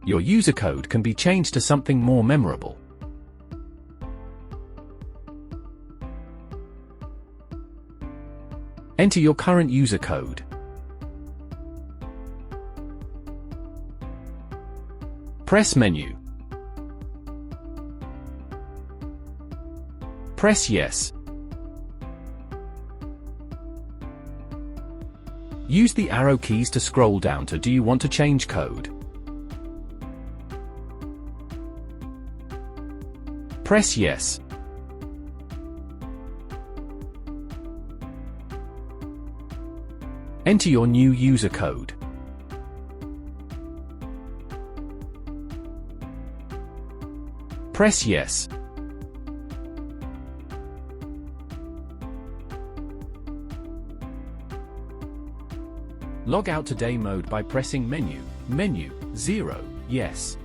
Your user code can be changed to something more memorable. Enter your current user code. Press Menu. Press Yes. Use the arrow keys to scroll down to Do you want to change code? Press Yes. Enter your new user code. Press Yes. Log out to day mode by pressing Menu, 0, Yes.